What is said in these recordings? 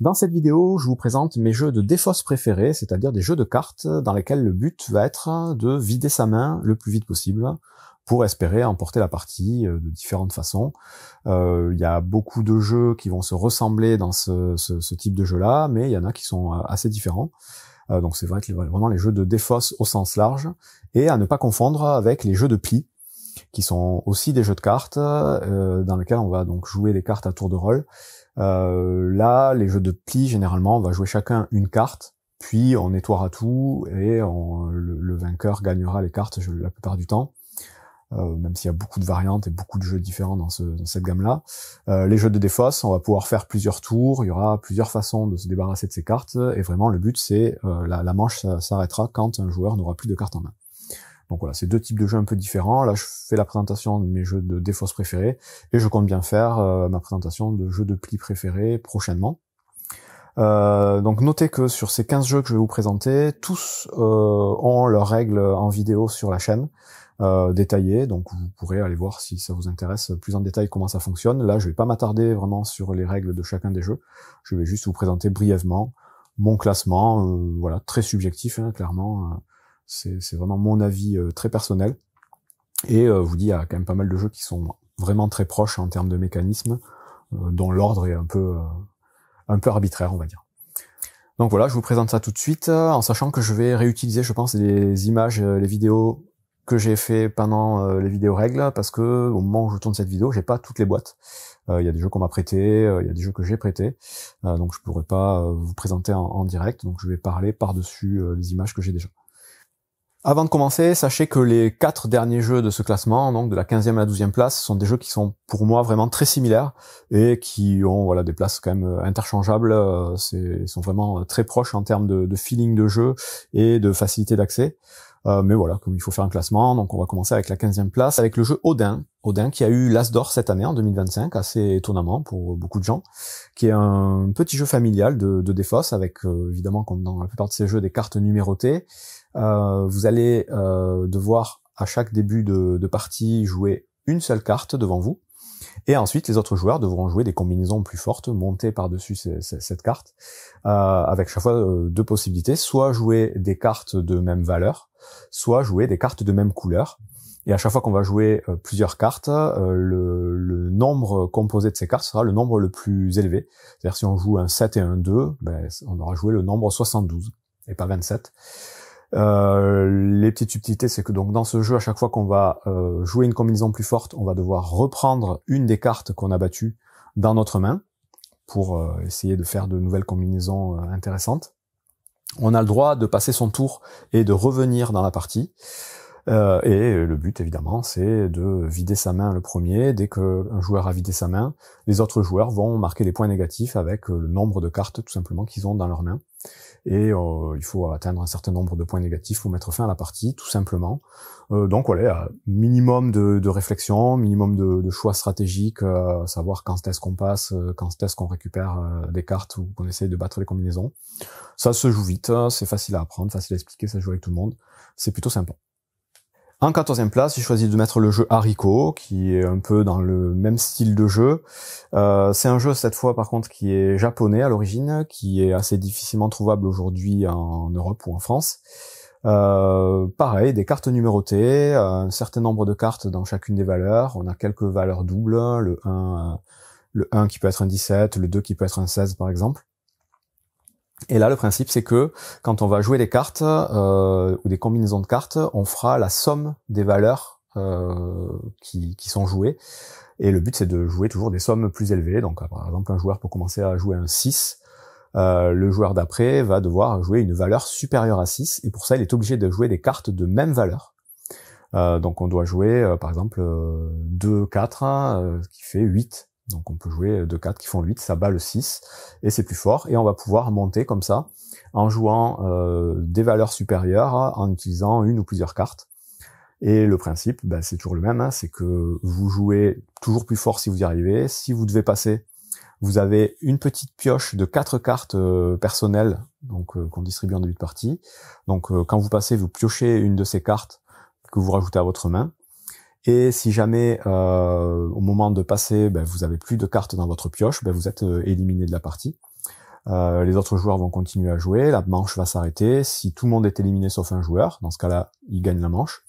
Dans cette vidéo, je vous présente mes jeux de défausse préférés, c'est-à-dire des jeux de cartes dans lesquels le but va être de vider sa main le plus vite possible pour espérer emporter la partie de différentes façons. Il y a beaucoup de jeux qui vont se ressembler dans ce type de jeu-là, mais il y en a qui sont assez différents. Donc c'est vrai que vraiment les jeux de défausse au sens large, et à ne pas confondre avec les jeux de pli, qui sont aussi des jeux de cartes dans lesquels on va donc jouer des cartes à tour de rôle. Là, les jeux de pli, généralement, on va jouer chacun une carte, puis on nettoiera tout et le vainqueur gagnera les cartes la plupart du temps, même s'il y a beaucoup de variantes et beaucoup de jeux différents dans cette gamme-là. Les jeux de défausse, on va pouvoir faire plusieurs tours, il y aura plusieurs façons de se débarrasser de ces cartes, et vraiment le but c'est la manche s'arrêtera quand un joueur n'aura plus de cartes en main. Donc voilà, c'est deux types de jeux un peu différents. Là, je fais la présentation de mes jeux de défausse préférés, et je compte bien faire ma présentation de jeux de pli préférés prochainement. Donc notez que sur ces 15 jeux que je vais vous présenter, tous ont leurs règles en vidéo sur la chaîne, détaillées, donc vous pourrez aller voir si ça vous intéresse plus en détail comment ça fonctionne. Là, je vais pas m'attarder vraiment sur les règles de chacun des jeux, je vais juste vous présenter brièvement mon classement, voilà, très subjectif, hein, clairement. C'est vraiment mon avis très personnel. Et vous dis, il y a quand même pas mal de jeux qui sont vraiment très proches en termes de mécanismes, dont l'ordre est un peu arbitraire, on va dire. Donc voilà, je vous présente ça tout de suite, en sachant que je vais réutiliser, je pense, les images, les vidéos que j'ai fait pendant les vidéos règles, parce que au moment où je tourne cette vidéo, j'ai pas toutes les boîtes. Il y a des jeux qu'on m'a prêtés, il y a des jeux que j'ai prêtés, donc je pourrais pas vous présenter en direct, donc je vais parler par-dessus les images que j'ai déjà. Avant de commencer, sachez que les 4 derniers jeux de ce classement, donc de la 15e à la 12e place, sont des jeux qui sont pour moi vraiment très similaires et qui ont voilà des places quand même interchangeables. Sont vraiment très proches en termes de feeling de jeu et de facilité d'accès. Mais voilà, comme il faut faire un classement, donc on va commencer avec la 15e place, avec le jeu Odin. Odin qui a eu l'As d'or cette année, en 2025, assez étonnamment pour beaucoup de gens, qui est un petit jeu familial de défausse, avec évidemment, comme dans la plupart de ces jeux, des cartes numérotées. Vous allez devoir, à chaque début de partie, jouer une seule carte devant vous, et ensuite les autres joueurs devront jouer des combinaisons plus fortes, montées par-dessus cette carte, avec chaque fois deux possibilités, soit jouer des cartes de même valeur, soit jouer des cartes de même couleur. Et à chaque fois qu'on va jouer plusieurs cartes, le nombre composé de ces cartes sera le nombre le plus élevé. C'est-à-dire si on joue un 7 et un 2, ben, on aura joué le nombre 72, et pas 27. Les petites subtilités, c'est que donc dans ce jeu, à chaque fois qu'on va jouer une combinaison plus forte, on va devoir reprendre une des cartes qu'on a battues dans notre main pour essayer de faire de nouvelles combinaisons intéressantes. On a le droit de passer son tour et de revenir dans la partie. Et le but, évidemment, c'est de vider sa main le premier. Dès qu'un joueur a vidé sa main, les autres joueurs vont marquer des points négatifs avec le nombre de cartes, tout simplement, qu'ils ont dans leurs mains. Et il faut atteindre un certain nombre de points négatifs pour mettre fin à la partie, tout simplement. Donc voilà, minimum de réflexion, minimum de choix stratégiques, savoir quand est-ce qu'on passe, quand est-ce qu'on récupère des cartes ou qu'on essaye de battre les combinaisons. Ça se joue vite, c'est facile à apprendre, facile à expliquer, ça se joue avec tout le monde. C'est plutôt sympa. En 14e place, j'ai choisi de mettre le jeu Haricot, qui est un peu dans le même style de jeu. C'est un jeu, cette fois, par contre, qui est japonais à l'origine, qui est assez difficilement trouvable aujourd'hui en Europe ou en France. Pareil, des cartes numérotées, un certain nombre de cartes dans chacune des valeurs. On a quelques valeurs doubles, le 1 qui peut être un 17, le 2 qui peut être un 16, par exemple. Et là, le principe, c'est que quand on va jouer des cartes ou des combinaisons de cartes, on fera la somme des valeurs qui sont jouées. Et le but, c'est de jouer toujours des sommes plus élevées. Donc, par exemple, un joueur peut commencer à jouer un 6. Le joueur d'après va devoir jouer une valeur supérieure à 6. Et pour ça, il est obligé de jouer des cartes de même valeur. Donc, on doit jouer, par exemple, 2, 4, qui fait 8. Donc on peut jouer 2 cartes qui font 8, ça bat le 6, et c'est plus fort, et on va pouvoir monter comme ça, en jouant des valeurs supérieures, en utilisant une ou plusieurs cartes. Et le principe, ben, c'est toujours le même, hein, c'est que vous jouez toujours plus fort si vous y arrivez. Si vous devez passer, vous avez une petite pioche de 4 cartes personnelles, donc qu'on distribue en début de partie. Donc quand vous passez, vous piochez une de ces cartes que vous rajoutez à votre main. Et si jamais au moment de passer, ben, vous avez plus de cartes dans votre pioche, ben, vous êtes éliminé de la partie. Les autres joueurs vont continuer à jouer, la manche va s'arrêter. Si tout le monde est éliminé sauf un joueur, dans ce cas-là, il gagne la manche.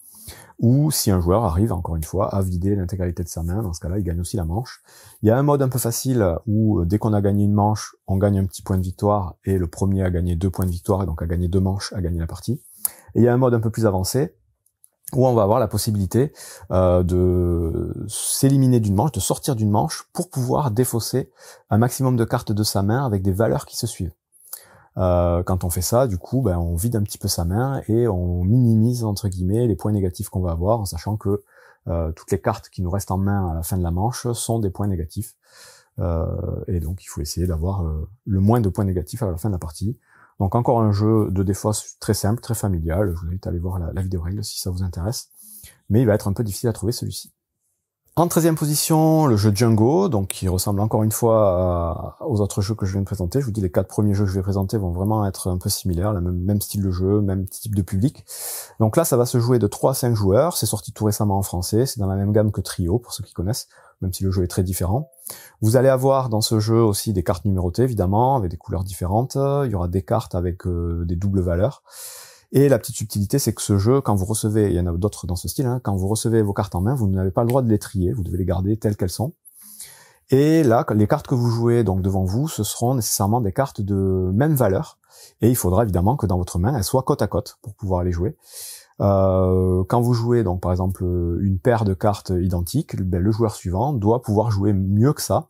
Ou si un joueur arrive, encore une fois, à vider l'intégralité de sa main, dans ce cas-là, il gagne aussi la manche. Il y a un mode un peu facile où, dès qu'on a gagné une manche, on gagne un petit point de victoire, et le premier a gagné 2 points de victoire, et donc a gagné 2 manches, a gagné la partie. Et il y a un mode un peu plus avancé, où on va avoir la possibilité de s'éliminer d'une manche, de sortir d'une manche, pour pouvoir défausser un maximum de cartes de sa main avec des valeurs qui se suivent. Quand on fait ça, du coup, on vide un petit peu sa main et on minimise, entre guillemets, les points négatifs qu'on va avoir, en sachant que toutes les cartes qui nous restent en main à la fin de la manche sont des points négatifs. Et donc, il faut essayer d'avoir le moins de points négatifs à la fin de la partie. Donc, encore un jeu de défausse très simple, très familial. Je vous invite à aller voir la vidéo règle si ça vous intéresse. Mais il va être un peu difficile à trouver, celui-ci. En 13e position, le jeu Django, donc qui ressemble encore une fois aux autres jeux que je viens de présenter. Je vous dis, les 4 premiers jeux que je vais présenter vont vraiment être un peu similaires, le même style de jeu, même type de public. Donc là, ça va se jouer de 3 à 5 joueurs. C'est sorti tout récemment en français. C'est dans la même gamme que Trio, pour ceux qui connaissent, même si le jeu est très différent. Vous allez avoir dans ce jeu aussi des cartes numérotées, évidemment, avec des couleurs différentes. Il y aura des cartes avec des doubles valeurs. Et la petite subtilité, c'est que ce jeu, quand vous recevez, il y en a d'autres dans ce style, quand vous recevez vos cartes en main, vous n'avez pas le droit de les trier, vous devez les garder telles qu'elles sont. Et là, les cartes que vous jouez donc devant vous, ce seront nécessairement des cartes de même valeur. Et il faudra évidemment que dans votre main, elles soient côte à côte pour pouvoir les jouer. Quand vous jouez donc par exemple une paire de cartes identiques, le joueur suivant doit pouvoir jouer mieux que ça,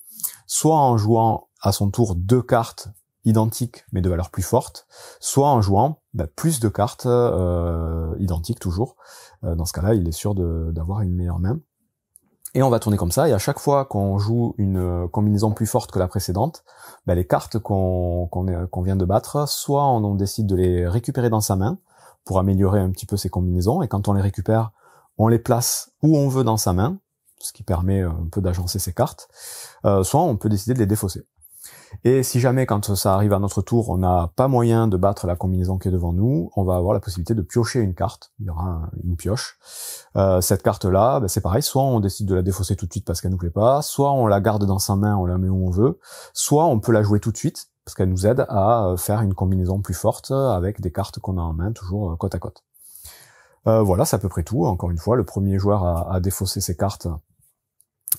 soit en jouant à son tour 2 cartes identiques mais de valeur plus forte, soit en jouant plus de cartes identiques toujours. Dans ce cas-là, il est sûr d'avoir une meilleure main. Et on va tourner comme ça, et à chaque fois qu'on joue une combinaison plus forte que la précédente, les cartes qu'on vient de battre, soit on décide de les récupérer dans sa main pour améliorer un petit peu ces combinaisons, et quand on les récupère, on les place où on veut dans sa main, ce qui permet un peu d'agencer ces cartes, soit on peut décider de les défausser. Et si jamais, quand ça arrive à notre tour, on n'a pas moyen de battre la combinaison qui est devant nous, on va avoir la possibilité de piocher une carte. Il y aura une pioche. Cette carte-là, c'est pareil, soit on décide de la défausser tout de suite parce qu'elle nous plaît pas, soit on la garde dans sa main, on la met où on veut, soit on peut la jouer tout de suite parce qu'elle nous aide à faire une combinaison plus forte avec des cartes qu'on a en main, toujours côte à côte. Voilà, c'est à peu près tout. Encore une fois, le premier joueur à défausser ses cartes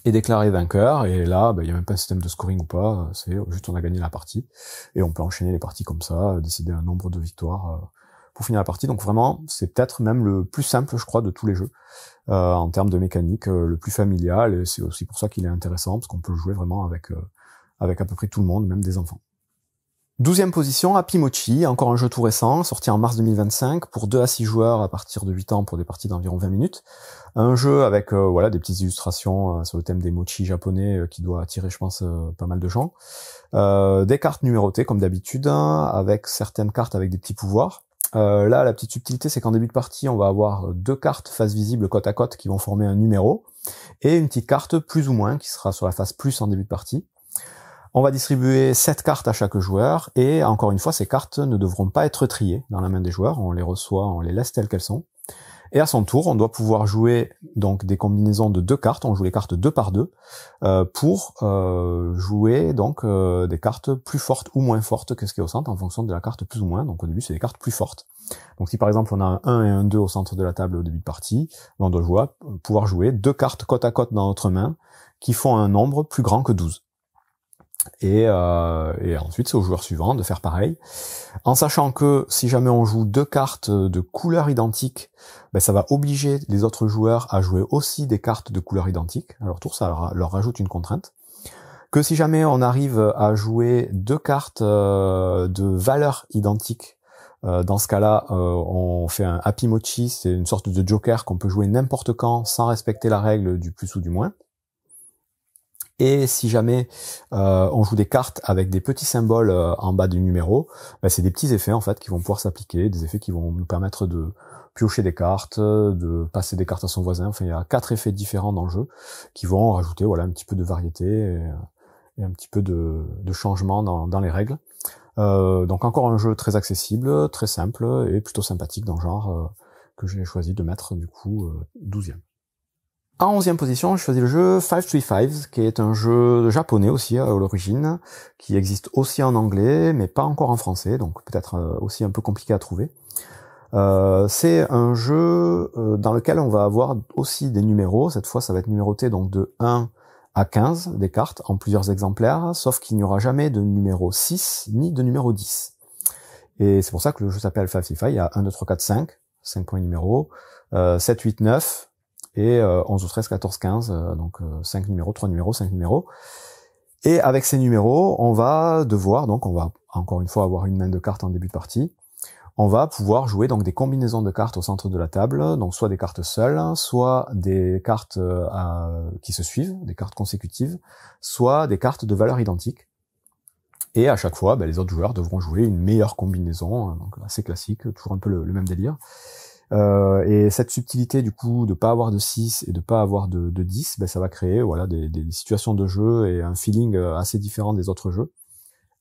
est déclaré vainqueur, et là, il n'y a même pas un système de scoring ou pas, c'est juste on a gagné la partie, et on peut enchaîner les parties comme ça, décider un nombre de victoires pour finir la partie. Donc vraiment, c'est peut-être même le plus simple, je crois, de tous les jeux, en termes de mécanique, le plus familial, et c'est aussi pour ça qu'il est intéressant, parce qu'on peut le jouer vraiment avec à peu près tout le monde, même des enfants. 12e position, Happy Mochi, encore un jeu tout récent, sorti en mars 2025, pour 2 à 6 joueurs à partir de 8 ans pour des parties d'environ 20 minutes. Un jeu avec des petites illustrations sur le thème des mochi japonais qui doit attirer, je pense, pas mal de gens. Des cartes numérotées, comme d'habitude, avec certaines cartes avec des petits pouvoirs. Là, la petite subtilité, c'est qu'en début de partie, on va avoir 2 cartes face visible côte à côte qui vont former un numéro, et une petite carte plus ou moins qui sera sur la face plus en début de partie. On va distribuer 7 cartes à chaque joueur, et encore une fois, ces cartes ne devront pas être triées dans la main des joueurs, on les reçoit, on les laisse telles qu'elles sont. Et à son tour, on doit pouvoir jouer donc des combinaisons de 2 cartes, on joue les cartes 2 par 2, pour jouer donc des cartes plus fortes ou moins fortes que ce qui est au centre, en fonction de la carte plus ou moins. Donc au début, c'est des cartes plus fortes. Donc si par exemple on a un 1 et un 2 au centre de la table au début de partie, on doit pouvoir jouer 2 cartes côte à côte dans notre main, qui font un nombre plus grand que 12. Et ensuite c'est au joueur suivant de faire pareil, en sachant que si jamais on joue 2 cartes de couleurs identiques, ça va obliger les autres joueurs à jouer aussi des cartes de couleurs identiques. À leur tour, ça leur rajoute une contrainte. Que si jamais on arrive à jouer 2 cartes de valeurs identiques, dans ce cas-là, on fait un Happy Mochi, c'est une sorte de joker qu'on peut jouer n'importe quand sans respecter la règle du plus ou du moins. Et si jamais on joue des cartes avec des petits symboles en bas du numéro, c'est des petits effets en fait qui vont pouvoir s'appliquer, des effets qui vont nous permettre de piocher des cartes, de passer des cartes à son voisin. Enfin, il y a 4 effets différents dans le jeu qui vont rajouter un petit peu de variété et un petit peu de changement dans les règles. Donc encore un jeu très accessible, très simple et plutôt sympathique dans le genre, que j'ai choisi de mettre du coup 12e. En 11e position, je choisis le jeu 535, qui est un jeu japonais aussi à l'origine, qui existe aussi en anglais, mais pas encore en français, donc peut-être aussi un peu compliqué à trouver. C'est un jeu dans lequel on va avoir aussi des numéros. Cette fois, ça va être numéroté donc de 1 à 15 des cartes en plusieurs exemplaires, sauf qu'il n'y aura jamais de numéro 6 ni de numéro 10. Et c'est pour ça que le jeu s'appelle 535. Il y a 1, 2, 3, 4, 5 points numéros, 7, 8, 9 et 11, 12, 13, 14, 15, donc 5 numéros, 3 numéros, 5 numéros. Et avec ces numéros, on va devoir, donc on va encore une fois avoir une main de cartes en début de partie. On va pouvoir jouer donc des combinaisons de cartes au centre de la table, donc soit des cartes seules, soit des cartes qui se suivent, des cartes consécutives, soit des cartes de valeur identique. Et à chaque fois, les autres joueurs devront jouer une meilleure combinaison, donc assez classique, toujours un peu le même délire. Et cette subtilité du coup de pas avoir de 6 et de pas avoir de 10, ça va créer voilà des situations de jeu et un feeling assez différent des autres jeux.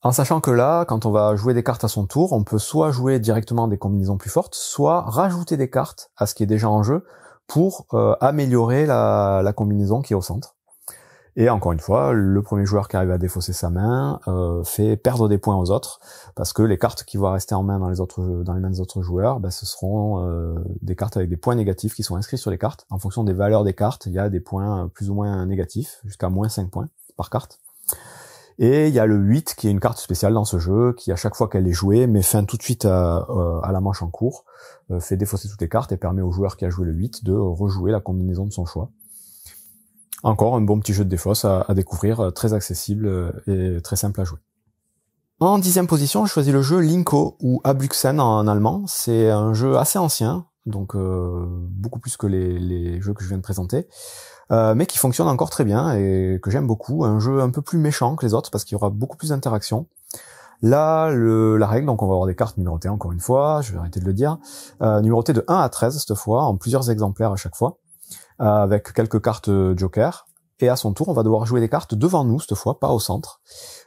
En sachant que là, quand on va jouer des cartes à son tour, on peut soit jouer directement des combinaisons plus fortes, soit rajouter des cartes à ce qui est déjà en jeu pour améliorer la combinaison qui est au centre. Et encore une fois, le premier joueur qui arrive à défausser sa main fait perdre des points aux autres, parce que les cartes qui vont rester en main dans les mains des autres joueurs, ce seront des cartes avec des points négatifs qui sont inscrits sur les cartes. En fonction des valeurs des cartes, il y a des points plus ou moins négatifs, jusqu'à moins 5 points par carte. Et il y a le 8 qui est une carte spéciale dans ce jeu, qui à chaque fois qu'elle est jouée, met fin tout de suite à la manche en cours, fait défausser toutes les cartes et permet au joueur qui a joué le 8 de rejouer la combinaison de son choix. Encore un bon petit jeu de défausse à découvrir, très accessible et très simple à jouer. En 10e position, je choisis le jeu Linko, ou Abluxen en allemand. C'est un jeu assez ancien, donc beaucoup plus que les jeux que je viens de présenter, mais qui fonctionne encore très bien et que j'aime beaucoup. Un jeu un peu plus méchant que les autres parce qu'il y aura beaucoup plus d'interaction. Là, la règle, donc on va avoir des cartes numérotées encore une fois, je vais arrêter de le dire, numérotées de 1 à 13 cette fois, en plusieurs exemplaires à chaque fois, avec quelques cartes joker. Et à son tour, on va devoir jouer des cartes devant nous cette fois, pas au centre.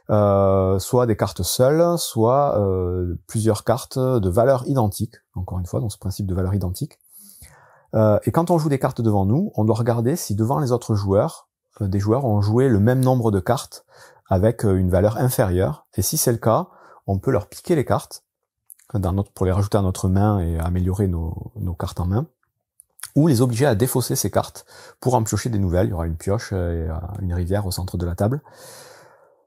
Soit des cartes seules, soit plusieurs cartes de valeur identique, encore une fois, dans ce principe de valeur identique. Et quand on joue des cartes devant nous, on doit regarder si devant les autres joueurs, des joueurs ont joué le même nombre de cartes avec une valeur inférieure. Et si c'est le cas, on peut leur piquer les cartes pour les rajouter à notre main et améliorer nos cartes en main, ou les obliger à défausser ces cartes pour en piocher des nouvelles. Il y aura une pioche et une rivière au centre de la table.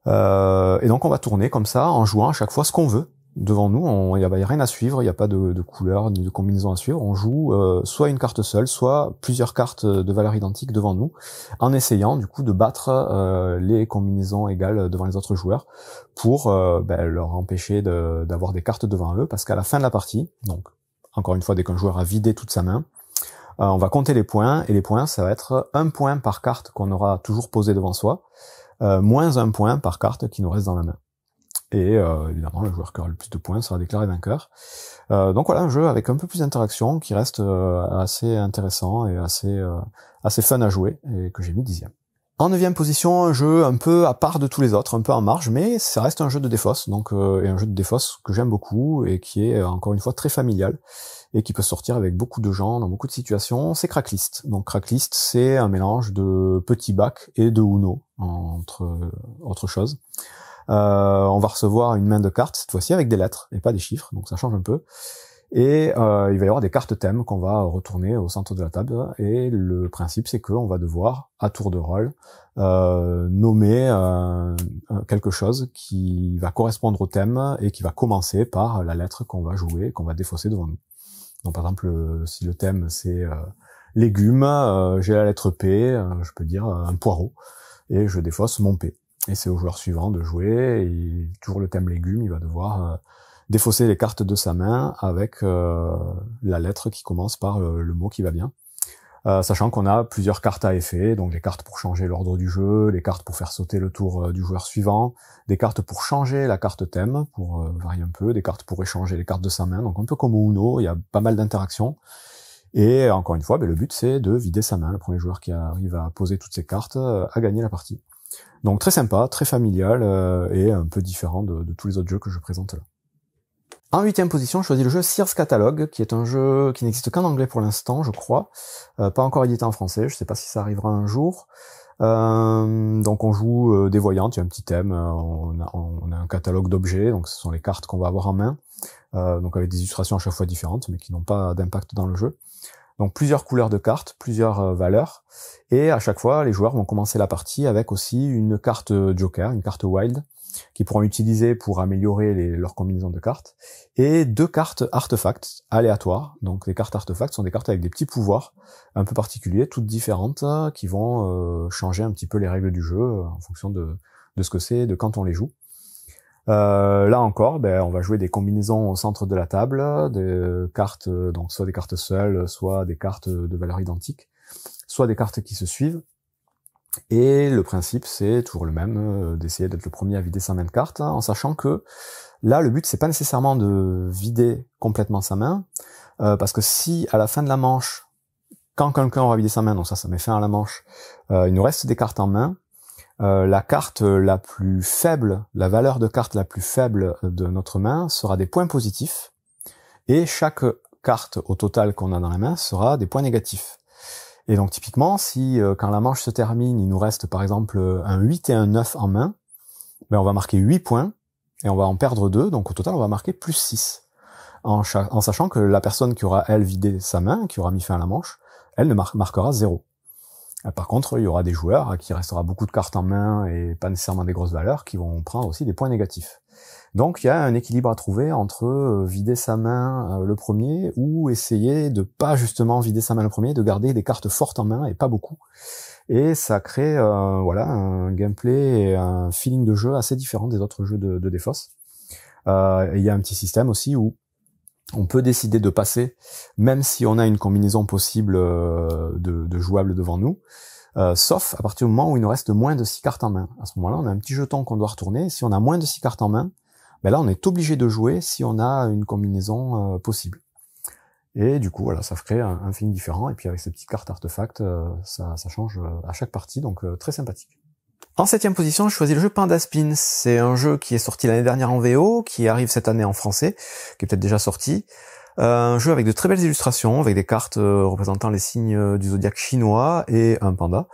Et donc on va tourner comme ça en jouant à chaque fois ce qu'on veut. Devant nous, il y a rien à suivre, il n'y a pas de couleur ni de combinaison à suivre. On joue soit une carte seule, soit plusieurs cartes de valeur identique devant nous, en essayant du coup de battre les combinaisons égales devant les autres joueurs pour leur empêcher d'avoir des cartes devant eux, parce qu'à la fin de la partie, donc encore une fois dès qu'un joueur a vidé toute sa main, on va compter les points, et les points ça va être 1 point par carte qu'on aura toujours posé devant soi, moins 1 point par carte qui nous reste dans la main. Et évidemment, le joueur qui aura le plus de points sera déclaré vainqueur. Donc voilà, un jeu avec un peu plus d'interaction, qui reste assez intéressant et assez fun à jouer, et que j'ai mis 10e. En 9e position, un jeu un peu à part de tous les autres, un peu en marge, mais ça reste un jeu de défausse, donc et un jeu de défausse que j'aime beaucoup, et qui est encore une fois très familial, et qui peut sortir avec beaucoup de gens dans beaucoup de situations. C'est Cracklyst. Donc Cracklyst, c'est un mélange de petit bac et de Uno, entre autre chose. On va recevoir une main de cartes, cette fois-ci avec des lettres et pas des chiffres, donc ça change un peu. Et il va y avoir des cartes thèmes qu'on va retourner au centre de la table, et le principe c'est qu'on va devoir, à tour de rôle, nommer quelque chose qui va correspondre au thème et qui va commencer par la lettre qu'on va jouer, qu'on va défausser devant nous. Donc par exemple, si le thème c'est légumes, j'ai la lettre P, je peux dire un poireau, et je défausse mon P. Et c'est au joueur suivant de jouer, et toujours le thème légumes, il va devoir défausser les cartes de sa main avec la lettre qui commence par le mot qui va bien. Sachant qu'on a plusieurs cartes à effet, donc des cartes pour changer l'ordre du jeu, des cartes pour faire sauter le tour du joueur suivant, des cartes pour changer la carte thème, pour varier un peu, des cartes pour échanger les cartes de sa main, donc un peu comme au Uno, il y a pas mal d'interactions. Et encore une fois, le but c'est de vider sa main. Le premier joueur qui arrive à poser toutes ses cartes a gagné la partie. Donc très sympa, très familial, et un peu différent de tous les autres jeux que je présente là. En 8e position, je choisis le jeu Sears Catalog, qui est un jeu qui n'existe qu'en anglais pour l'instant, je crois. Pas encore édité en français, je sais pas si ça arrivera un jour. Donc on joue des voyantes, il y a un petit thème, on a un catalogue d'objets, donc ce sont les cartes qu'on va avoir en main, donc avec des illustrations à chaque fois différentes, mais qui n'ont pas d'impact dans le jeu. Donc plusieurs couleurs de cartes, plusieurs valeurs, et à chaque fois les joueurs vont commencer la partie avec aussi une carte Joker, une carte Wild, qu'ils pourront utiliser pour améliorer leurs combinaisons de cartes, et 2 cartes artefacts aléatoires. Donc les cartes artefacts sont des cartes avec des petits pouvoirs un peu particuliers, toutes différentes, qui vont changer un petit peu les règles du jeu en fonction de ce que c'est, de quand on les joue. Là encore, on va jouer des combinaisons au centre de la table, des cartes, donc soit des cartes seules, soit des cartes de valeur identique, soit des cartes qui se suivent. Et le principe, c'est toujours le même, d'essayer d'être le premier à vider sa main de cartes, en sachant que là, le but, c'est pas nécessairement de vider complètement sa main, parce que si à la fin de la manche, quand quelqu'un aura vidé sa main, donc ça met fin à la manche, il nous reste des cartes en main, la carte la plus faible, la valeur de carte la plus faible de notre main sera des points positifs, et chaque carte au total qu'on a dans la main sera des points négatifs. Et donc typiquement, si quand la manche se termine, il nous reste par exemple un 8 et un 9 en main, on va marquer 8 points, et on va en perdre 2, donc au total on va marquer plus 6. En sachant que la personne qui aura, elle, vidé sa main, qui aura mis fin à la manche, elle ne marquera 0. Par contre, il y aura des joueurs à qui restera beaucoup de cartes en main et pas nécessairement des grosses valeurs, qui vont prendre aussi des points négatifs. Donc il y a un équilibre à trouver entre vider sa main le premier, ou essayer de pas justement vider sa main le premier, de garder des cartes fortes en main et pas beaucoup. Et ça crée un gameplay et un feeling de jeu assez différent des autres jeux de Défausse. Il y a un petit système aussi où on peut décider de passer, même si on a une combinaison possible de jouable devant nous, sauf à partir du moment où il nous reste moins de 6 cartes en main. À ce moment-là, on a un petit jeton qu'on doit retourner. Si on a moins de 6 cartes en main, là, on est obligé de jouer si on a une combinaison possible. Et du coup, voilà, ça crée un feeling différent. Et puis avec ces petites cartes artefacts, ça change à chaque partie, donc très sympathique. En 7e position, je choisis le jeu Panda Spin. C'est un jeu qui est sorti l'année dernière en VO, qui arrive cette année en français, qui est peut-être déjà sorti. Un jeu avec de très belles illustrations, avec des cartes représentant les signes du zodiaque chinois et un panda.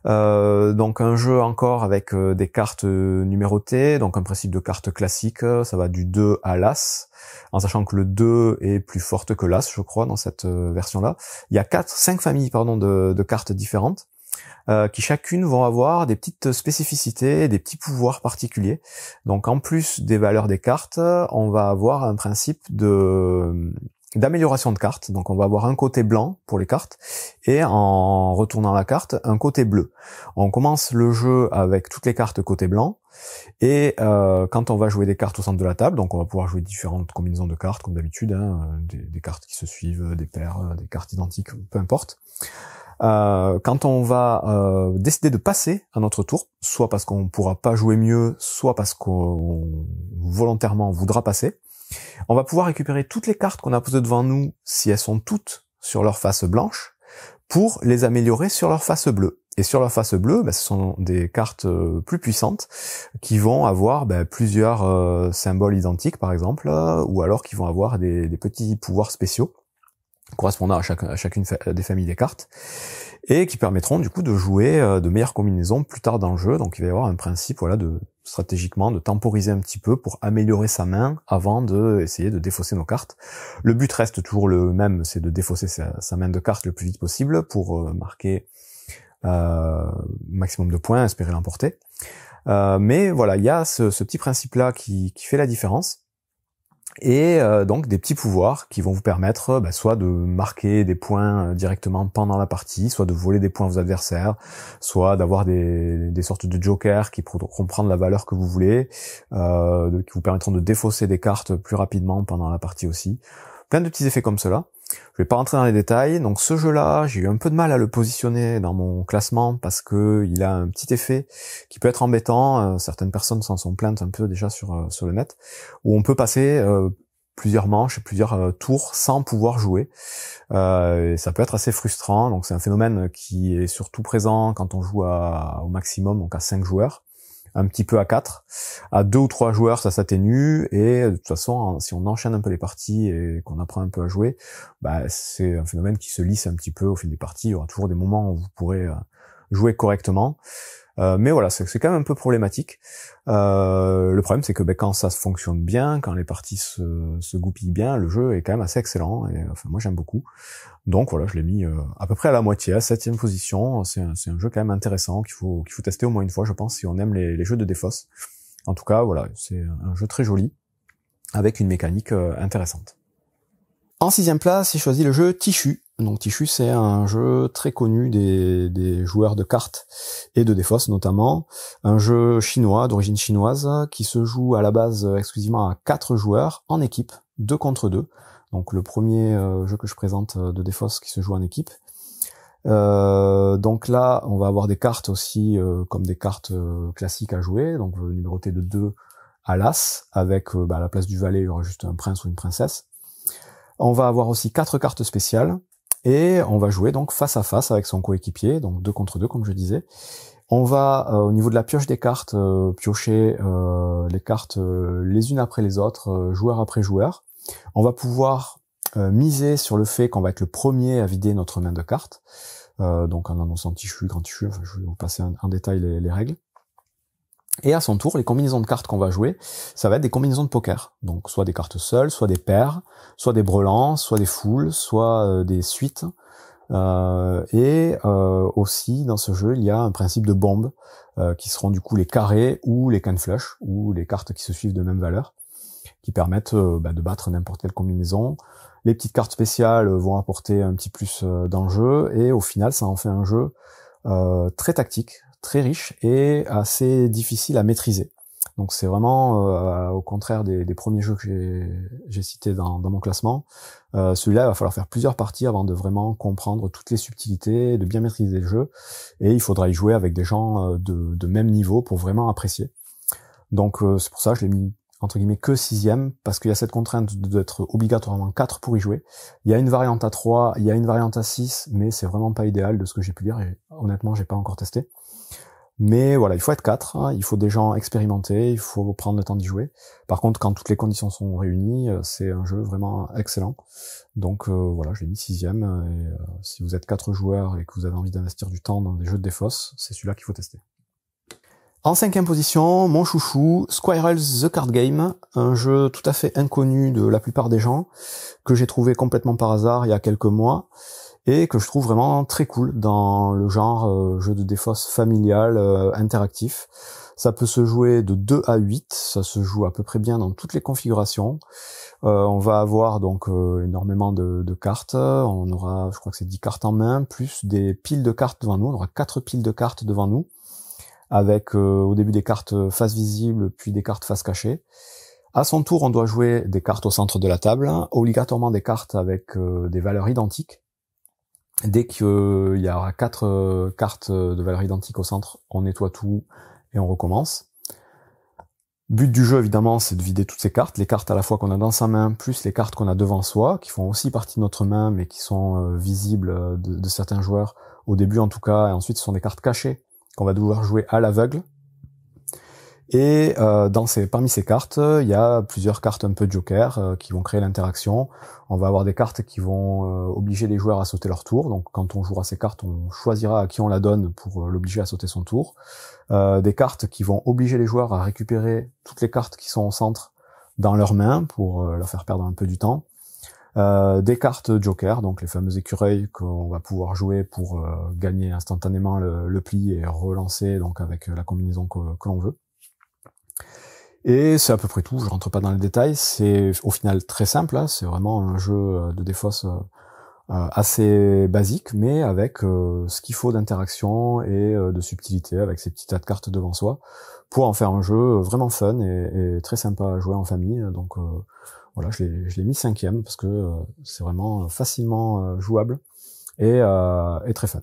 Donc un jeu encore avec des cartes numérotées, donc un principe de carte classique, ça va du 2 à l'As, en sachant que le 2 est plus forte que l'As, je crois, dans cette version-là. Il y a 5 familles de cartes différentes, qui chacune vont avoir des petites spécificités, des petits pouvoirs particuliers. Donc en plus des valeurs des cartes, on va avoir un principe d'amélioration de cartes. Donc on va avoir un côté blanc pour les cartes, et en retournant la carte, un côté bleu. On commence le jeu avec toutes les cartes côté blanc, et quand on va jouer des cartes au centre de la table, donc on va pouvoir jouer différentes combinaisons de cartes, comme d'habitude, des cartes qui se suivent, des paires, des cartes identiques, peu importe. Quand on va décider de passer à notre tour, soit parce qu'on pourra pas jouer mieux, soit parce qu'on volontairement voudra passer, on va pouvoir récupérer toutes les cartes qu'on a posées devant nous, si elles sont toutes sur leur face blanche, pour les améliorer sur leur face bleue. Et sur leur face bleue, ce sont des cartes plus puissantes qui vont avoir plusieurs symboles identiques, par exemple, ou alors qui vont avoir des petits pouvoirs spéciaux correspondant à chacune des familles des cartes, et qui permettront du coup de jouer de meilleures combinaisons plus tard dans le jeu. Donc il va y avoir un principe stratégiquement de temporiser un petit peu pour améliorer sa main avant de essayer de défausser nos cartes. Le but reste toujours le même, c'est de défausser sa main de cartes le plus vite possible pour marquer maximum de points, espérer l'emporter. Mais voilà, il y a ce petit principe-là qui fait la différence. Et donc des petits pouvoirs qui vont vous permettre soit de marquer des points directement pendant la partie, soit de voler des points aux adversaires, soit d'avoir des sortes de jokers qui pourront prendre la valeur que vous voulez, qui vous permettront de défausser des cartes plus rapidement pendant la partie aussi. Plein de petits effets comme cela. Je vais pas rentrer dans les détails. Donc ce jeu-là, j'ai eu un peu de mal à le positionner dans mon classement parce que il a un petit effet qui peut être embêtant. Certaines personnes s'en sont plaintes un peu déjà sur le net, où on peut passer plusieurs manches, plusieurs tours sans pouvoir jouer. Et ça peut être assez frustrant. Donc c'est un phénomène qui est surtout présent quand on joue au maximum, donc à 5 joueurs. un petit peu à 4. À 2 ou 3 joueurs, ça s'atténue, et de toute façon, si on enchaîne un peu les parties et qu'on apprend un peu à jouer, bah, c'est un phénomène qui se lisse un petit peu au fil des parties. Il y aura toujours des moments où vous pourrez jouer correctement. Mais voilà, c'est quand même un peu problématique. Le problème, c'est que quand ça fonctionne bien, quand les parties se goupillent bien, le jeu est quand même assez excellent, et enfin moi j'aime beaucoup. Donc voilà, je l'ai mis à peu près à la moitié, à 7e position. C'est un jeu quand même intéressant qu'il faut tester au moins une fois, je pense, si on aime les jeux de défausse. En tout cas, voilà, c'est un jeu très joli, avec une mécanique intéressante. En 6e place, j'ai choisi le jeu Tichu. Donc Tichu, c'est un jeu très connu des joueurs de cartes et de défausse notamment. Un jeu chinois, d'origine chinoise, qui se joue à la base exclusivement à 4 joueurs, en équipe, 2 contre 2. Donc le premier jeu que je présente de défausse qui se joue en équipe. Donc là, on va avoir des cartes aussi comme des cartes classiques à jouer, donc numérotées de 2 à l'as, avec à la place du valet, il y aura juste un prince ou une princesse. On va avoir aussi 4 cartes spéciales, et on va jouer donc face à face avec son coéquipier, donc 2 contre 2 comme je disais. On va, au niveau de la pioche des cartes, piocher les cartes les unes après les autres, joueur après joueur. On va pouvoir miser sur le fait qu'on va être le premier à vider notre main de cartes, donc en annonçant Tichu, grand Tichu, enfin, je vais vous passer en détail les règles. Et à son tour, les combinaisons de cartes qu'on va jouer, ça va être des combinaisons de poker. Donc soit des cartes seules, soit des paires, soit des brelans, soit des foules, soit des suites. Aussi, dans ce jeu, il y a un principe de bombe, qui seront du coup les carrés ou les can flush, ou les cartes qui se suivent de même valeur, qui permettent de battre n'importe quelle combinaison. Les petites cartes spéciales vont apporter un petit plus d'enjeu, et au final, ça en fait un jeu très tactique, très riche et assez difficile à maîtriser. Donc c'est vraiment, au contraire des premiers jeux que j'ai cités dans mon classement, celui-là, il va falloir faire plusieurs parties avant de vraiment comprendre toutes les subtilités, de bien maîtriser le jeu, et il faudra y jouer avec des gens de même niveau pour vraiment apprécier. Donc c'est pour ça que je l'ai mis entre guillemets que 6e, parce qu'il y a cette contrainte d'être obligatoirement 4 pour y jouer. Il y a une variante à 3, il y a une variante à 6, mais c'est vraiment pas idéal de ce que j'ai pu lire, et honnêtement j'ai pas encore testé. Mais voilà, il faut être 4, hein, il faut des gens expérimentés, il faut prendre le temps d'y jouer. Par contre, quand toutes les conditions sont réunies, c'est un jeu vraiment excellent. Donc voilà, je l'ai mis 6e, et si vous êtes 4 joueurs et que vous avez envie d'investir du temps dans des jeux de défausse, c'est celui-là qu'il faut tester. En 5e position, mon chouchou, Squirrels the Card Game, un jeu tout à fait inconnu de la plupart des gens, que j'ai trouvé complètement par hasard il y a quelques mois, et que je trouve vraiment très cool dans le genre jeu de défausse familial, interactif. Ça peut se jouer de 2 à 8, ça se joue à peu près bien dans toutes les configurations. On va avoir donc énormément de cartes, on aura, je crois que c'est 10 cartes en main, plus des piles de cartes devant nous, on aura 4 piles de cartes devant nous, avec au début des cartes face visible, puis des cartes face cachée. À son tour, on doit jouer des cartes au centre de la table, obligatoirement des cartes avec des valeurs identiques. Dès qu'il y aura 4 cartes de valeur identique au centre, on nettoie tout et on recommence. But du jeu, évidemment, c'est de vider toutes ces cartes, les cartes à la fois qu'on a dans sa main, plus les cartes qu'on a devant soi, qui font aussi partie de notre main, mais qui sont visibles de certains joueurs, au début en tout cas, et ensuite ce sont des cartes cachées qu'on va devoir jouer à l'aveugle. Et parmi ces cartes, il y a plusieurs cartes un peu joker qui vont créer l'interaction. On va avoir des cartes qui vont obliger les joueurs à sauter leur tour. Donc quand on jouera ces cartes, on choisira à qui on la donne pour l'obliger à sauter son tour. Des cartes qui vont obliger les joueurs à récupérer toutes les cartes qui sont au centre dans leurs mains pour leur faire perdre un peu du temps. Des cartes joker, donc les fameux écureuils qu'on va pouvoir jouer pour gagner instantanément le pli et relancer donc avec la combinaison que l'on veut. Et c'est à peu près tout, je rentre pas dans les détails, c'est au final très simple, hein, c'est vraiment un jeu de défausse assez basique, mais avec ce qu'il faut d'interaction et de subtilité, avec ces petits tas de cartes devant soi, pour en faire un jeu vraiment fun et très sympa à jouer en famille. Donc voilà, je l'ai mis 5e, parce que c'est vraiment facilement jouable et très fun.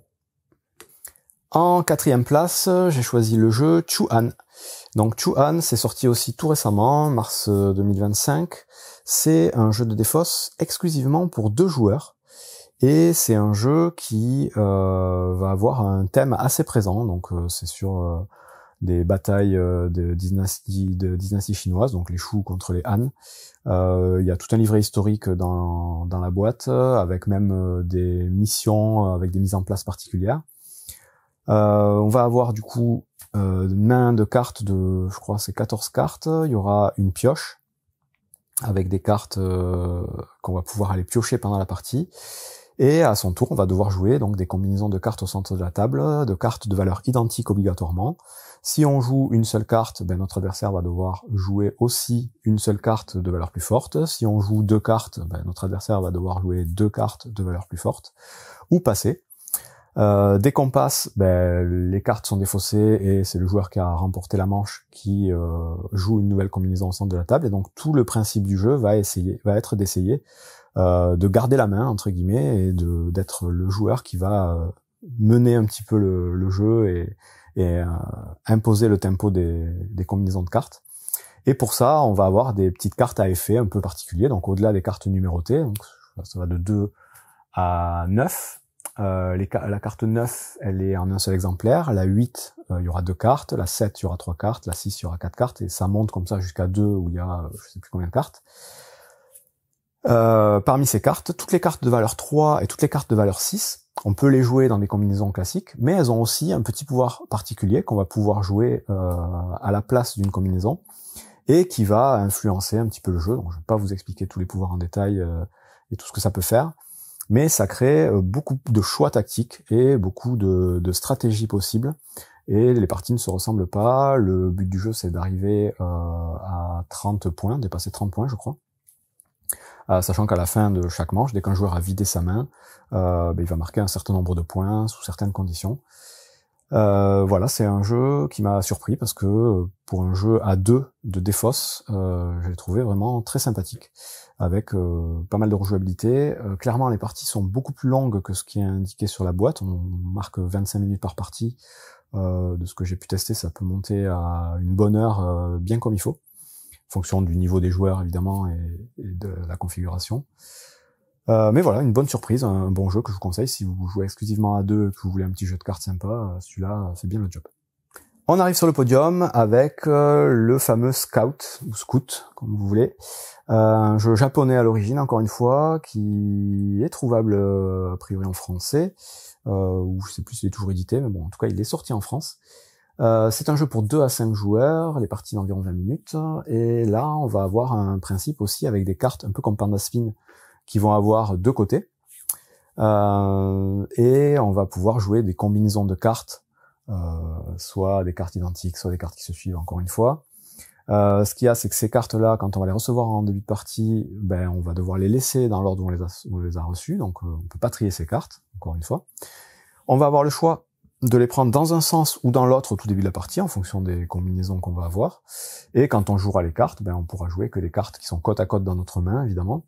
En 4e place, j'ai choisi le jeu Chu-An. Donc Chu-An, c'est sorti aussi tout récemment, mars 2025. C'est un jeu de défausse exclusivement pour 2 joueurs. Et c'est un jeu qui va avoir un thème assez présent. Donc c'est sur des batailles de dynastie chinoise, donc les Shu contre les Han. Il y a tout un livret historique dans la boîte, avec même des missions, avec des mises en place particulières. On va avoir du coup une main de cartes je crois c'est 14 cartes. Il y aura une pioche avec des cartes qu'on va pouvoir aller piocher pendant la partie. Et à son tour, on va devoir jouer donc des combinaisons de cartes au centre de la table, de cartes de valeur identique obligatoirement. Si on joue une seule carte, notre adversaire va devoir jouer aussi une seule carte de valeur plus forte. Si on joue 2 cartes, notre adversaire va devoir jouer 2 cartes de valeur plus forte, ou passer. Dès qu'on passe, les cartes sont défaussées et c'est le joueur qui a remporté la manche qui joue une nouvelle combinaison au centre de la table. Et donc tout le principe du jeu va être d'essayer de garder la main entre guillemets et d'être le joueur qui va mener un petit peu le jeu et imposer le tempo des combinaisons de cartes. Et pour ça, on va avoir des petites cartes à effet un peu particuliers. Donc au-delà des cartes numérotées, donc ça va de 2 à 9. La carte 9, elle est en un seul exemplaire. La 8, il y aura 2 cartes. La 7, il y aura 3 cartes. La 6, il y aura 4 cartes. Et ça monte comme ça jusqu'à 2 où il y a je sais plus combien de cartes. Parmi ces cartes, toutes les cartes de valeur 3 et toutes les cartes de valeur 6, on peut les jouer dans des combinaisons classiques, mais elles ont aussi un petit pouvoir particulier qu'on va pouvoir jouer à la place d'une combinaison et qui va influencer un petit peu le jeu. Donc je ne vais pas vous expliquer tous les pouvoirs en détail et tout ce que ça peut faire, mais ça crée beaucoup de choix tactiques et beaucoup de stratégies possibles. Et les parties ne se ressemblent pas. Le but du jeu, c'est d'arriver à 30 points, dépasser 30 points, je crois. Sachant qu'à la fin de chaque manche, dès qu'un joueur a vidé sa main, il va marquer un certain nombre de points sous certaines conditions. Voilà, c'est un jeu qui m'a surpris parce que pour un jeu à 2 de défausse, je l'ai trouvé vraiment très sympathique, avec pas mal de rejouabilité. Clairement, les parties sont beaucoup plus longues que ce qui est indiqué sur la boîte. On marque 25 minutes par partie. De ce que j'ai pu tester, ça peut monter à une bonne heure, bien comme il faut, en fonction du niveau des joueurs évidemment et de la configuration. Mais voilà, une bonne surprise, un bon jeu que je vous conseille si vous jouez exclusivement à 2 et que vous voulez un petit jeu de cartes sympa, celui-là fait bien le job. On arrive sur le podium avec le fameux Scout, ou Scout, comme vous voulez. Un jeu japonais à l'origine, encore une fois, qui est trouvable a priori en français, ou je sais plus s'il est toujours édité, mais bon, en tout cas, il est sorti en France. C'est un jeu pour 2 à 5 joueurs, les parties d'environ 20 minutes, et là, on va avoir un principe aussi avec des cartes un peu comme Pandaspin, qui vont avoir 2 côtés, et on va pouvoir jouer des combinaisons de cartes, soit des cartes identiques, soit des cartes qui se suivent encore une fois. Ce qu'il y a, c'est que ces cartes-là, quand on va les recevoir en début de partie, on va devoir les laisser dans l'ordre où on les a reçues, donc on peut pas trier ces cartes, encore une fois. On va avoir le choix de les prendre dans un sens ou dans l'autre au tout début de la partie, en fonction des combinaisons qu'on va avoir. Et quand on jouera les cartes, on pourra jouer que des cartes qui sont côte à côte dans notre main, évidemment.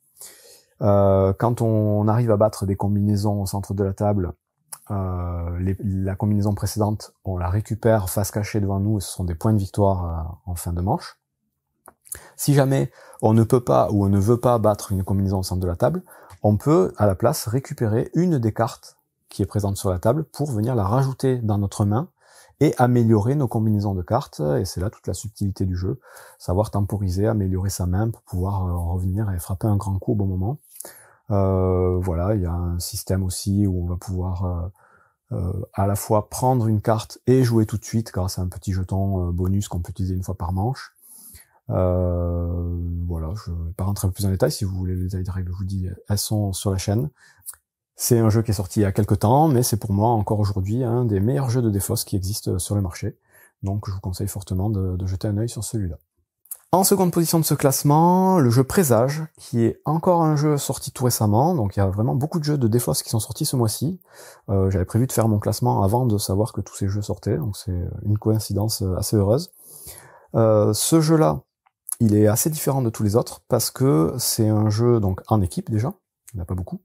Quand on arrive à battre des combinaisons au centre de la table, la combinaison précédente, on la récupère face cachée devant nous et ce sont des points de victoire en fin de manche. Si jamais on ne peut pas ou on ne veut pas battre une combinaison au centre de la table, on peut à la place récupérer une des cartes qui est présente sur la table pour venir la rajouter dans notre main et améliorer nos combinaisons de cartes. Et c'est là toute la subtilité du jeu, savoir temporiser, améliorer sa main pour pouvoir revenir et frapper un grand coup au bon moment. Voilà, il y a un système aussi où on va pouvoir à la fois prendre une carte et jouer tout de suite grâce à un petit jeton bonus qu'on peut utiliser une fois par manche. Voilà, je vais pas rentrer un peu plus en détail. Si vous voulez les détails de règles, je vous dis, elles sont sur la chaîne. C'est un jeu qui est sorti il y a quelques temps, mais c'est pour moi encore aujourd'hui un des meilleurs jeux de défausse qui existent sur le marché. Donc je vous conseille fortement de jeter un œil sur celui-là. En seconde position de ce classement, le jeu Présage, qui est encore un jeu sorti tout récemment. Donc il y a vraiment beaucoup de jeux de défausse qui sont sortis ce mois-ci. J'avais prévu de faire mon classement avant de savoir que tous ces jeux sortaient, donc c'est une coïncidence assez heureuse. Ce jeu-là, il est assez différent de tous les autres parce que c'est un jeu donc en équipe déjà, il n'y en a pas beaucoup.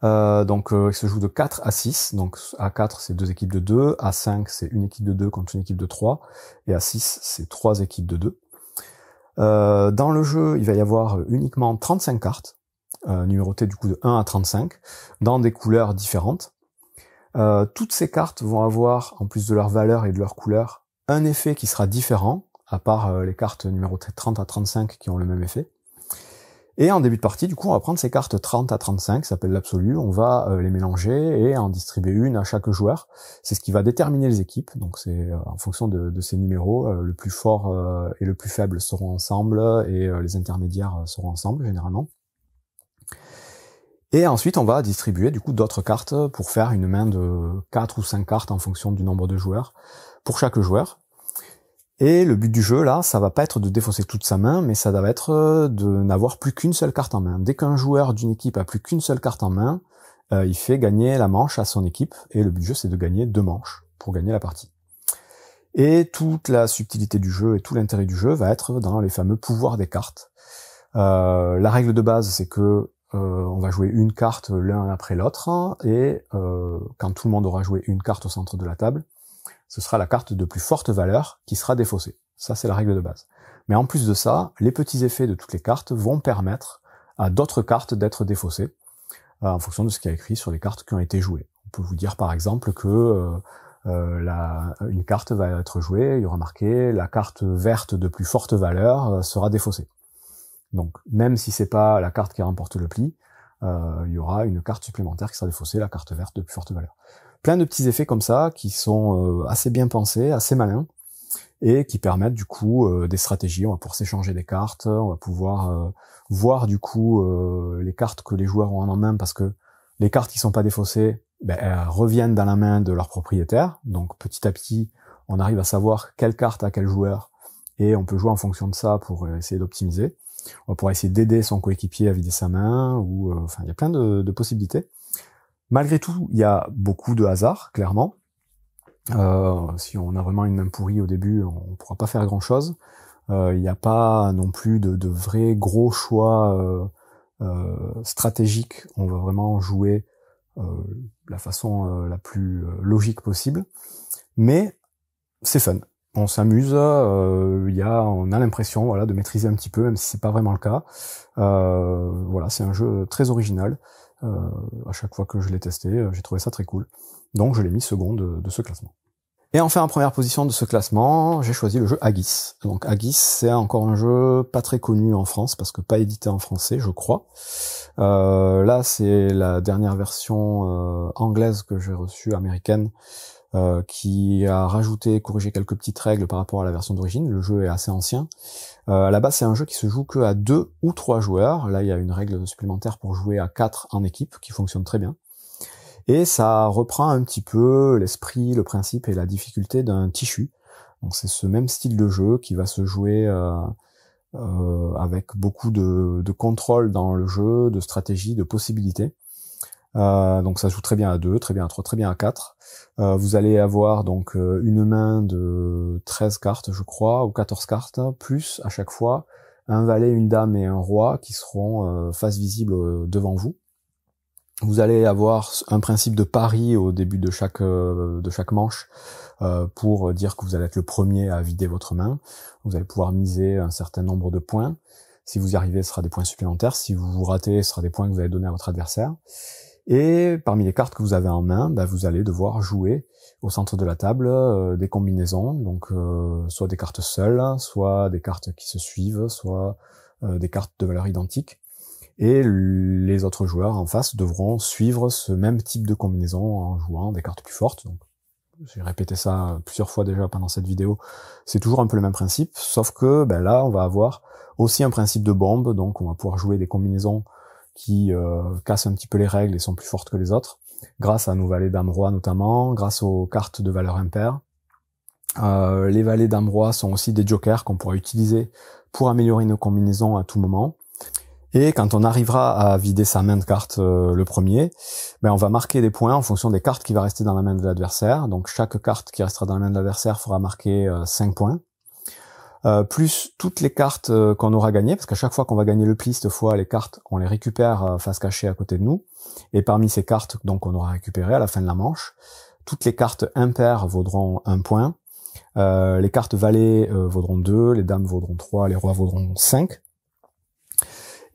Il se joue de 4 à 6, donc à 4 c'est 2 équipes de 2, à 5 c'est une équipe de 2 contre une équipe de 3, et à 6 c'est 3 équipes de 2. Dans le jeu, il va y avoir uniquement 35 cartes, numérotées du coup de 1 à 35, dans des couleurs différentes. Toutes ces cartes vont avoir, en plus de leur valeur et de leur couleur, un effet qui sera différent, à part les cartes numéro 30 à 35 qui ont le même effet. Et en début de partie, du coup, on va prendre ces cartes 30 à 35, ça s'appelle l'absolu, on va les mélanger et en distribuer une à chaque joueur. C'est ce qui va déterminer les équipes, donc c'est en fonction de ces numéros, le plus fort et le plus faible seront ensemble, et les intermédiaires seront ensemble, généralement. Et ensuite, on va distribuer du coup d'autres cartes pour faire une main de 4 ou 5 cartes en fonction du nombre de joueurs, pour chaque joueur. Et le but du jeu, là, ça va pas être de défausser toute sa main, mais ça va être de n'avoir plus qu'une seule carte en main. Dès qu'un joueur d'une équipe a plus qu'une seule carte en main, il fait gagner la manche à son équipe, et le but du jeu, c'est de gagner 2 manches pour gagner la partie. Et toute la subtilité du jeu et tout l'intérêt du jeu va être dans les fameux pouvoirs des cartes. La règle de base, c'est que on va jouer une carte l'un après l'autre, et quand tout le monde aura joué une carte au centre de la table, ce sera la carte de plus forte valeur qui sera défaussée. Ça, c'est la règle de base. Mais en plus de ça, les petits effets de toutes les cartes vont permettre à d'autres cartes d'être défaussées en fonction de ce qui est écrit sur les cartes qui ont été jouées. On peut vous dire par exemple que une carte va être jouée, il y aura marqué la carte verte de plus forte valeur sera défaussée. Donc même si c'est pas la carte qui remporte le pli, il y aura une carte supplémentaire qui sera défaussée, la carte verte de plus forte valeur. Plein de petits effets comme ça qui sont assez bien pensés, assez malins, et qui permettent du coup des stratégies. On va pouvoir s'échanger des cartes, on va pouvoir voir du coup les cartes que les joueurs ont en main, parce que les cartes qui sont pas défaussées, elles reviennent dans la main de leur propriétaire. Donc petit à petit, on arrive à savoir quelle carte a quel joueur, et on peut jouer en fonction de ça pour essayer d'optimiser. On va pouvoir essayer d'aider son coéquipier à vider sa main, ou enfin il y a plein de possibilités. Malgré tout, il y a beaucoup de hasard, clairement. Si on a vraiment une main pourrie au début, on ne pourra pas faire grand-chose. Il n'y a pas non plus de vrais gros choix stratégiques. On va vraiment jouer la façon la plus logique possible. Mais c'est fun. On s'amuse, on a l'impression, voilà, de maîtriser un petit peu, même si c'est pas vraiment le cas. Voilà, c'est un jeu très original. À chaque fois que je l'ai testé, j'ai trouvé ça très cool. Donc je l'ai mis second de ce classement. Et enfin, en première position de ce classement, j'ai choisi le jeu Haggis. Donc Haggis, c'est encore un jeu pas très connu en France, parce que pas édité en français, je crois. Là, c'est la dernière version anglaise que j'ai reçue, américaine, qui a rajouté, corrigé quelques petites règles par rapport à la version d'origine. Le jeu est assez ancien. À la base, c'est un jeu qui se joue que à 2 ou 3 joueurs. Là, il y a une règle supplémentaire pour jouer à 4 en équipe, qui fonctionne très bien. Et ça reprend un petit peu l'esprit, le principe et la difficulté d'un Tichu. Donc c'est ce même style de jeu qui va se jouer avec beaucoup de contrôle dans le jeu, de stratégie, de possibilités. Donc ça se joue très bien à 2, très bien à 3, très bien à 4. Vous allez avoir donc une main de 13 cartes, je crois, ou 14 cartes, plus à chaque fois un valet, une dame et un roi qui seront face visible devant vous. Vous allez avoir un principe de pari au début de chaque manche pour dire que vous allez être le premier à vider votre main. Vous allez pouvoir miser un certain nombre de points. Si vous y arrivez, ce sera des points supplémentaires. Si vous vous ratez, ce sera des points que vous allez donner à votre adversaire. Et parmi les cartes que vous avez en main, vous allez devoir jouer au centre de la table des combinaisons, donc soit des cartes seules, soit des cartes qui se suivent, soit des cartes de valeur identique. Et les autres joueurs en face devront suivre ce même type de combinaison en jouant des cartes plus fortes. Donc, j'ai répété ça plusieurs fois déjà pendant cette vidéo. C'est toujours un peu le même principe, sauf que là, on va avoir aussi un principe de bombe, donc on va pouvoir jouer des combinaisons qui cassent un petit peu les règles et sont plus fortes que les autres, grâce à nos valets dame-roi notamment, grâce aux cartes de valeur impaire. Les valets dame-roi sont aussi des jokers qu'on pourra utiliser pour améliorer nos combinaisons à tout moment. Et quand on arrivera à vider sa main de cartes le premier, on va marquer des points en fonction des cartes qui va rester dans la main de l'adversaire. Donc chaque carte qui restera dans la main de l'adversaire fera marquer 5 points. Plus toutes les cartes qu'on aura gagnées, parce qu'à chaque fois qu'on va gagner le pli, cette fois, les cartes, on les récupère face cachée à côté de nous. Et parmi ces cartes donc on aura récupéré à la fin de la manche, toutes les cartes impaires vaudront 1 point. Les cartes valets vaudront 2, les dames vaudront 3, les rois vaudront 5.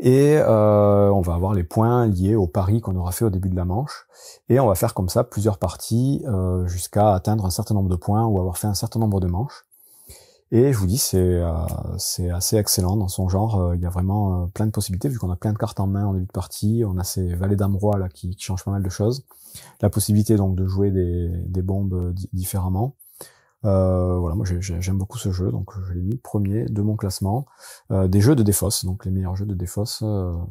Et on va avoir les points liés au pari qu'on aura fait au début de la manche. Et on va faire comme ça plusieurs parties jusqu'à atteindre un certain nombre de points ou avoir fait un certain nombre de manches. Et je vous dis, c'est assez excellent dans son genre. Il y a vraiment plein de possibilités, vu qu'on a plein de cartes en main en début de partie. On a ces valets dame roi là qui changent pas mal de choses. La possibilité donc de jouer des bombes différemment. Voilà, moi j'aime beaucoup ce jeu, donc je l'ai mis premier de mon classement des jeux de défausse, donc les meilleurs jeux de défausse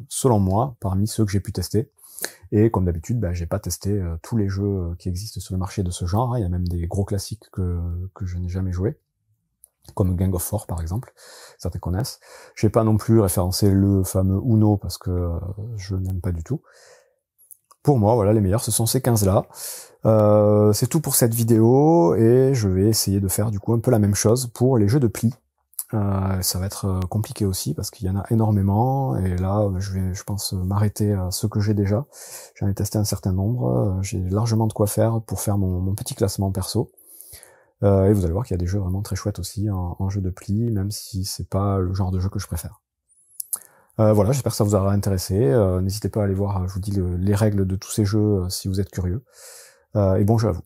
selon moi parmi ceux que j'ai pu tester. Et comme d'habitude, j'ai pas testé tous les jeux qui existent sur le marché de ce genre. Il y a même des gros classiques que je n'ai jamais joué, comme Gang of Four par exemple, certains connaissent. J'ai pas non plus référencé le fameux Uno parce que je n'aime pas du tout. Pour moi, voilà, les meilleurs, ce sont ces 15-là. C'est tout pour cette vidéo, et je vais essayer de faire du coup un peu la même chose pour les jeux de pli. Ça va être compliqué aussi, parce qu'il y en a énormément, et là, je pense, m'arrêter à ceux que j'ai déjà. J'en ai testé un certain nombre, j'ai largement de quoi faire pour faire mon petit classement perso. Et vous allez voir qu'il y a des jeux vraiment très chouettes aussi en jeu de pli, même si c'est pas le genre de jeu que je préfère. Voilà, j'espère que ça vous aura intéressé. N'hésitez pas à aller voir, je vous dis, les règles de tous ces jeux si vous êtes curieux. Et bon jeu à vous.